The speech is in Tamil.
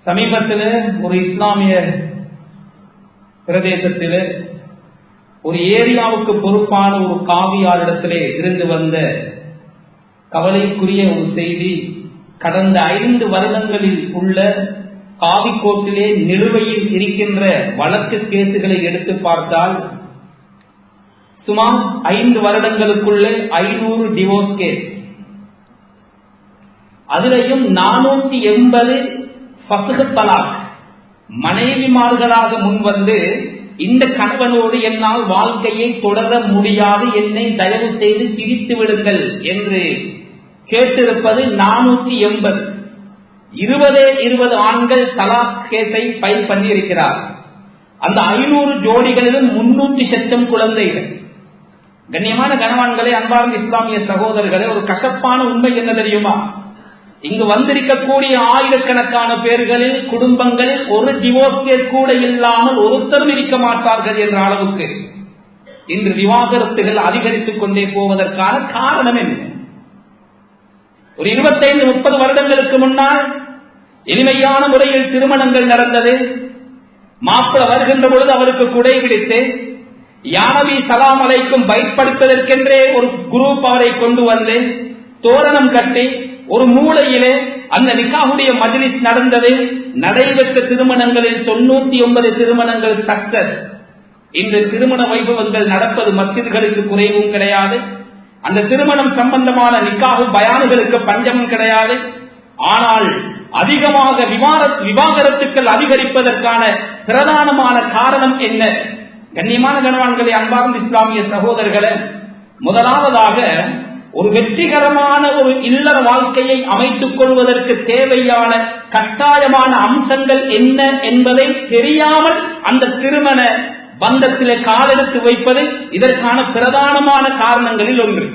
சமீபத்தில் ஒரு இஸ்லாமிய பிரதேசத்தில் ஒரு ஏரியாவுக்கு பொறுப்பான ஒரு காவியாரிடத்திலே இருந்து வந்த கவலைக்குரிய ஒரு செய்தி, கடந்த 5 வருடங்களில் உள்ள காவிக்கோட்டிலே நிலுவையில் இருக்கின்ற வழக்கு கேசுகளை எடுத்து பார்த்தால் சுமார் 5 வருடங்களுக்குள்ளே 500 டிவோர்ஸ் கேஸ், அதிலேயும் 480 ஃபஸ்ஹ் தலாக், மனைவிமார்களாக முன்வந்து இந்த கணவனோடு என்னால் வாழ்க்கையை தொடர முடியாது, என்னை தயவு செய்து பிரித்து விடுங்கள் என்று கேட்டிருப்பது 480. 20 ஆண்கள் தலாக் கேஸை ஃபைல் பண்ணி இருக்கிறார். அந்த 500 ஜோடிகளிலும் 300 சட்டம் குழந்தைகள். கண்ணியமான கணவான்களே, அன்பார்ந்த இஸ்லாமிய சகோதரர்களே, ஒரு கசப்பான உண்மை என்ன தெரியுமா? இங்கு வந்திருக்கக்கூடிய ஆயிரக்கணக்கான பேர்களில் குடும்பங்களில் ஒரு டிவோர்ஸ் கேஸ் கூட இல்லாமல் ஒருத்தரும் இருக்க மாட்டார்கள் என்ற அளவுக்கு இன்று விவாகரத்துகள் அதிகரித்துக் கொண்டே போவதற்கான காரணம் என்ன? ஒரு 25-30 வருடங்களுக்கு முன்னால் எளிமையான முறையில் திருமணங்கள் நடந்தது. மாப்பிள்ளை வருகின்ற பொழுது அவருக்கு குடை பிடித்து யானவி சலாம் அலைக்கும் பயன்படுத்துவதற்கென்றே ஒரு குரூப் அவரை கொண்டு வந்து தோரணம் கட்டி ஒரு மூலையிலே அந்த நிக்காஹுடைய மஜ்லிஸ் நடந்தது. நடைபெற்ற திருமணங்களில் 99 திருமணங்கள் சக்சஸ். இந்த திருமண வைபவங்கள் நடப்பது மஸ்ஜித்களுக்கு குறைவும் கிடையாது. அந்த திருமணம் சம்பந்தமான நிக்காஹு பயான்களுக்கு பஞ்சமும் கிடையாது. ஆனால் அதிகமாக விவாகரத்துக்கள் அதிகரிப்பதற்கான பிரதானமான காரணம் என்ன? கண்ணியமான கணவான்களே, அன்பார்ந்த இஸ்லாமிய சகோதரர்களே, முதலாவதாக ஒரு வெற்றிகரமான ஒரு இல்லற வாழ்க்கையை அமைத்துக் கொள்வதற்கு தேவையான கட்டாயமான அம்சங்கள் என்ன என்பதை தெரியாமல் அந்த திருமண பந்தத்திலே காலெடுத்து வைப்பது இதற்கான பிரதானமான காரணங்களில் ஒன்று.